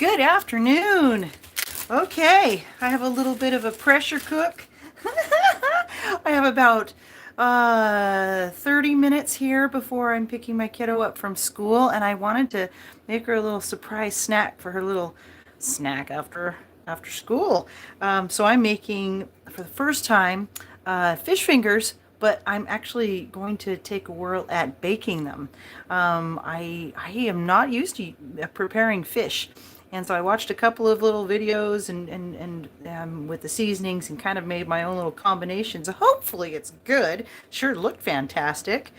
Good afternoon. Okay, I have a little bit of a pressure cook. I have about 30 minutes here before I'm picking my kiddo up from school, and I wanted to make her a little surprise snack for her little snack after school. So I'm making for the first time fish fingers, but I'm actually going to take a whirl at baking them. I am not used to preparing fish. And so I watched a couple of little videos and with the seasonings and kind of made my own little combinations. Hopefully it's good. Sure looked fantastic.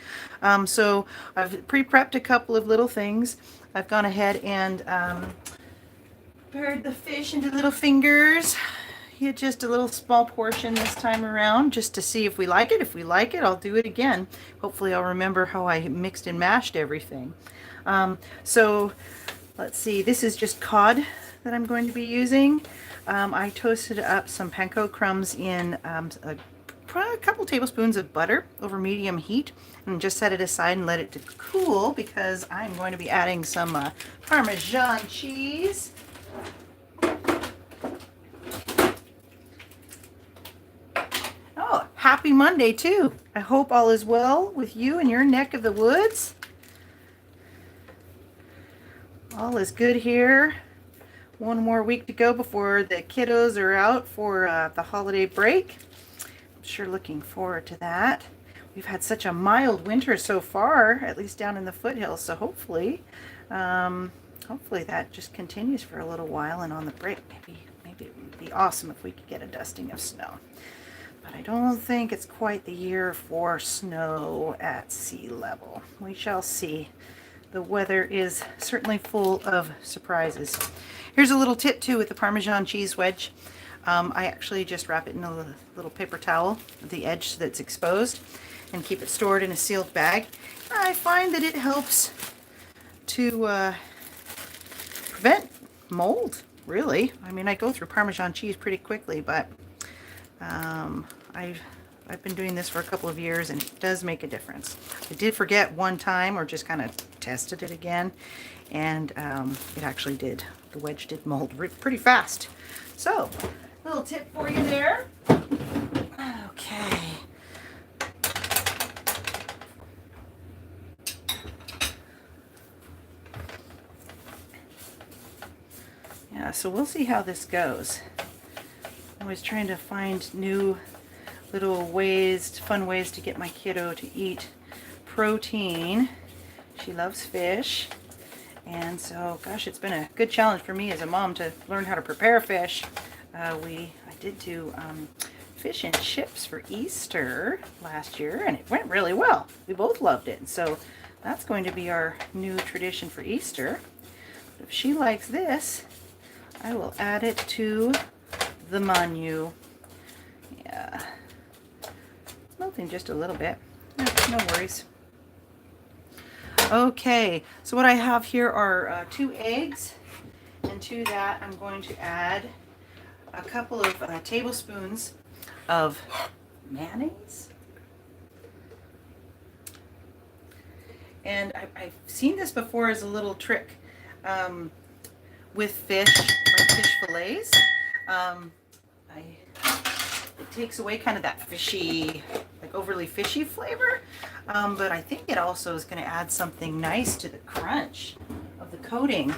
So I've pre-prepped a couple of little things. I've gone ahead and prepared the fish into little fingers. Just a little small portion this time around just to see if we like it. If we like it, I'll do it again. Hopefully I'll remember how I mixed and mashed everything. So let's see, this is just cod that I'm going to be using. I toasted up some panko crumbs in a couple tablespoons of butter over medium heat and just set it aside and let it to cool because I'm going to be adding some Parmesan cheese. Oh, happy Monday too. I hope all is well with you in your neck of the woods. All is good here. One more week to go before the kiddos are out for the holiday break. I'm sure looking forward to that. We've had such a mild winter so far, at least down in the foothills, so hopefully that just continues for a little while, and on the break maybe it would be awesome if we could get a dusting of snow. But I don't think it's quite the year for snow at sea level. We shall see. The weather is certainly full of surprises. Here's a little tip too with the Parmesan cheese wedge. I actually just wrap it in a little paper towel at the edge that's exposed and keep it stored in a sealed bag. I find that it helps to prevent mold, really. I mean, I go through Parmesan cheese pretty quickly, but I've been doing this for a couple of years and it does make a difference. I did forget one time, or just kind of tested it again, and it actually did. The wedge did mold pretty fast. So, little tip for you there. Okay. Yeah, so we'll see how this goes. I was trying to find new little ways, fun ways to get my kiddo to eat protein. She loves fish, and so gosh, it's been a good challenge for me as a mom to learn how to prepare fish. I did do fish and chips for Easter last year, and it went really well. We both loved it, so that's going to be our new tradition for Easter. But if she likes this, I will add it to the menu. Yeah, melting just a little bit. No worries. Okay, so what I have here are 2 eggs, and to that I'm going to add a couple of tablespoons of mayonnaise. And I've seen this before as a little trick with fish, like fish fillets. It takes away kind of that fishy, like overly fishy flavor, but I think it also is going to add something nice to the crunch of the coating.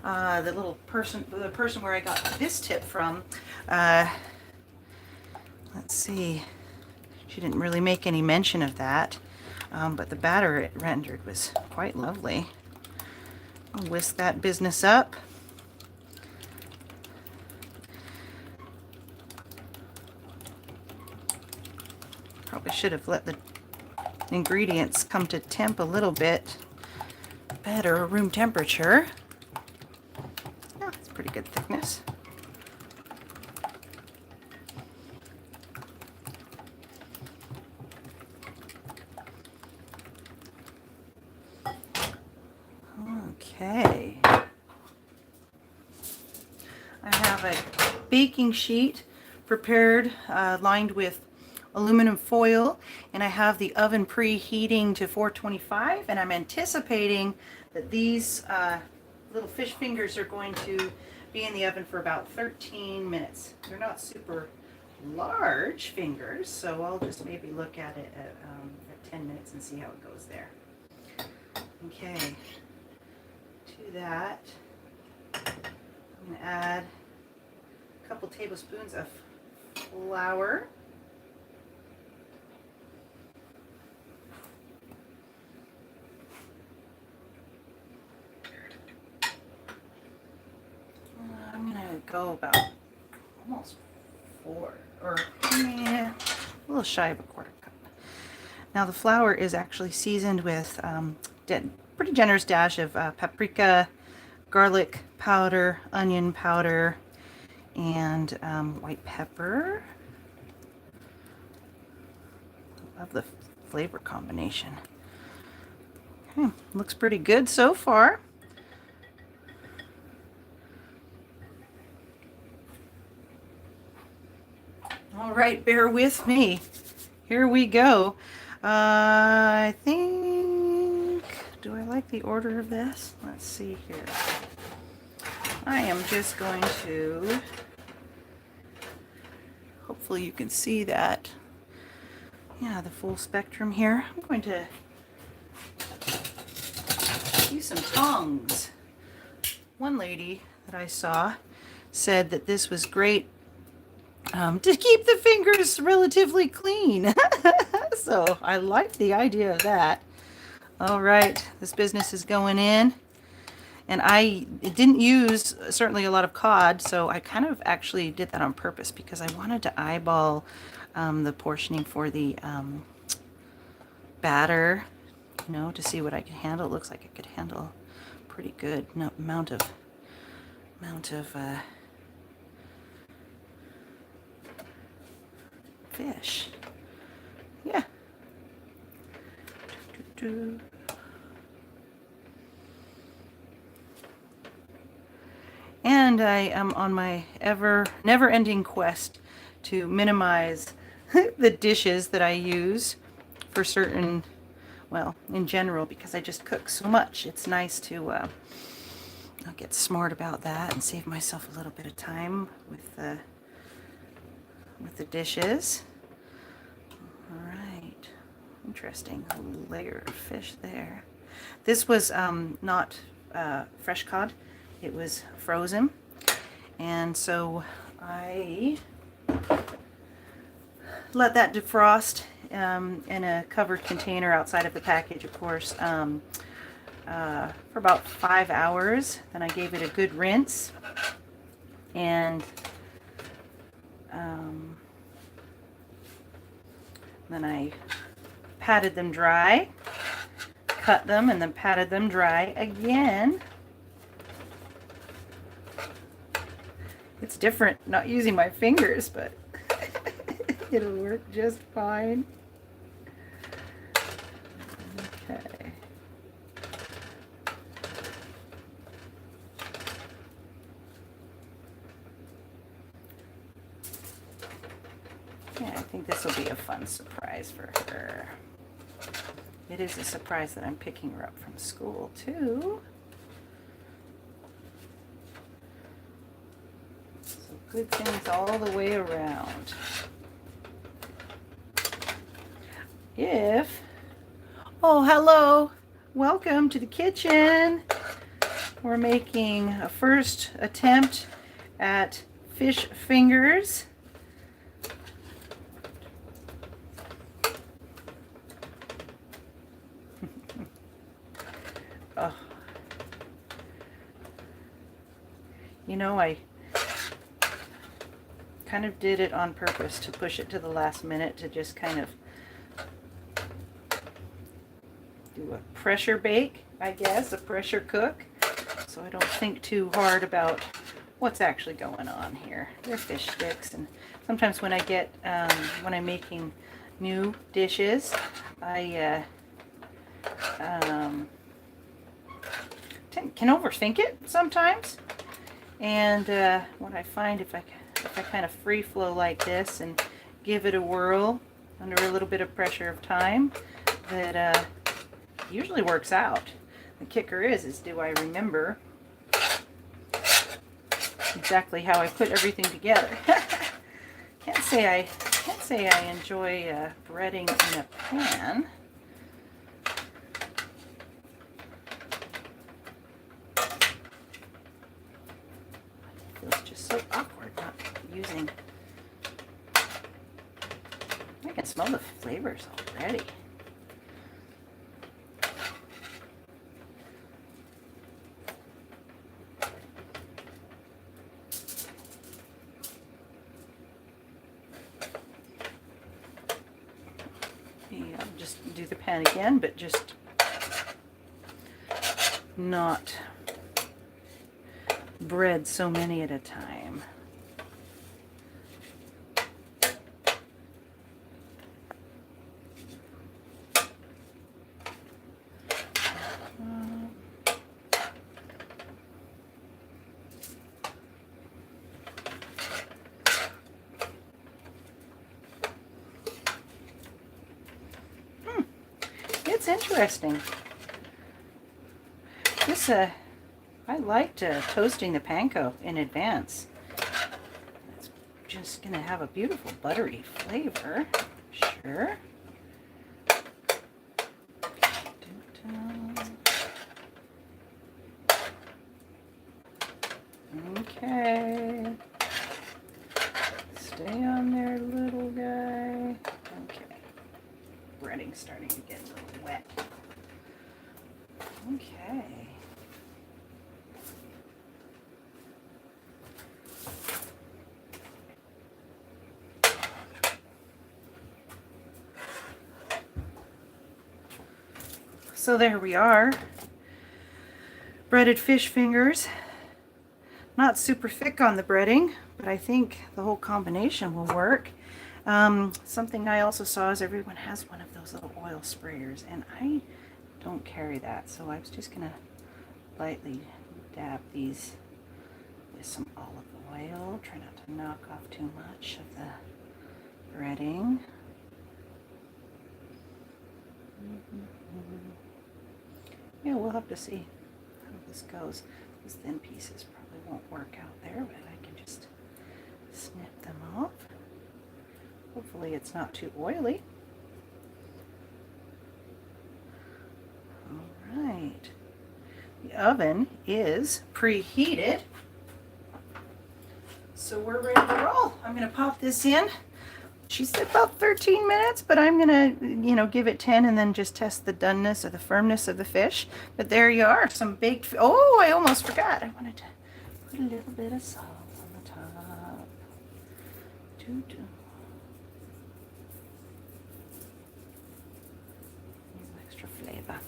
The person where I got this tip from, let's see, she didn't really make any mention of that, but the batter it rendered was quite lovely. I'll whisk that business up. Probably should have let the ingredients come to temp a little bit better, room temperature. Yeah, it's pretty good thickness. Okay. I have a baking sheet prepared, lined with aluminum foil, and I have the oven preheating to 425, and I'm anticipating that these little fish fingers are going to be in the oven for about 13 minutes. They're not super large fingers, so I'll just maybe look at it at 10 minutes and see how it goes there. Okay, to that, I'm going to add a couple tablespoons of flour. I'm going to go about almost 4, or yeah, a little shy of a quarter cup. Now the flour is actually seasoned with pretty generous dash of paprika, garlic powder, onion powder, and white pepper. Love the flavor combination. Okay, looks pretty good so far. All right, bear with me. Here we go. I think, do I like the order of this? Let's see here. I am just going to, hopefully you can see that. Yeah, the full spectrum here. I'm going to use some tongs. One lady that I saw said that this was great to keep the fingers relatively clean. So I like the idea of that. All right, this business is going in. And I didn't use certainly a lot of cod, so I kind of actually did that on purpose because I wanted to eyeball the portioning for the batter, you know, to see what I could handle. It looks like I could handle pretty good amount of fish. Yeah. And I am on my never-ending quest to minimize the dishes that I use for certain, well, in general, because I just cook so much. It's nice to I'll get smart about that and save myself a little bit of time with the dishes. All right, interesting layer of fish there. This was not fresh cod. It was frozen, and so I let that defrost in a covered container outside of the package, of course, for about 5 hours. Then I gave it a good rinse, and then I patted them dry, cut them, and then patted them dry again. It's different not using my fingers, but it'll work just fine. Okay. Yeah, I think this will be a fun surprise for her. It is a surprise that I'm picking her up from school, too. Good things all the way around. Oh, hello. Welcome to the kitchen. We're making a first attempt at fish fingers. Oh. You know, I kind of did it on purpose to push it to the last minute to just kind of do a pressure bake, I guess, a pressure cook, so I don't think too hard about what's actually going on here. They're fish sticks, and sometimes when I get when I'm making new dishes, I can overthink it sometimes, and what I find if I kind of free flow like this and give it a whirl under a little bit of pressure of time, that usually works out. The kicker is do I remember exactly how I put everything together. Can't say I enjoy breading in a pan. It feels just so awkward not using. I can smell the flavors already. Yeah, just do the pan again, but just not bread so many at a time. It's interesting. This, I liked toasting the panko in advance. It's just going to have a beautiful buttery flavor. Sure. Okay. Stay on there, little guy. Okay. Breading's starting to get a little wet. Okay. So there we are. Breaded fish fingers. Not super thick on the breading, but I think the whole combination will work. Something I also saw is everyone has one of those little oil sprayers, and I don't carry that, so I was just gonna lightly dab these with some olive oil. Try not to knock off too much of the breading. Yeah, we'll have to see how this goes. These thin pieces probably won't work out there, but I can just snip them off. Hopefully it's not too oily. All right. The oven is preheated, so we're ready to roll. I'm going to pop this in. She said about 13 minutes, but I'm going to, give it 10 and then just test the doneness or the firmness of the fish. But there you are, some baked. Oh, I almost forgot. I wanted to put a little bit of salt on the top. Extra flavor.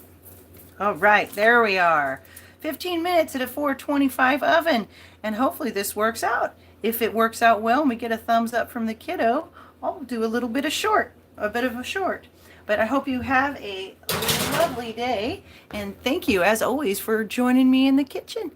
All right, there we are. 15 minutes at a 425 oven, and hopefully this works out. If it works out well and we get a thumbs up from the kiddo, I'll do a little bit of a bit of a short. But I hope you have a lovely day, and thank you as always for joining me in the kitchen.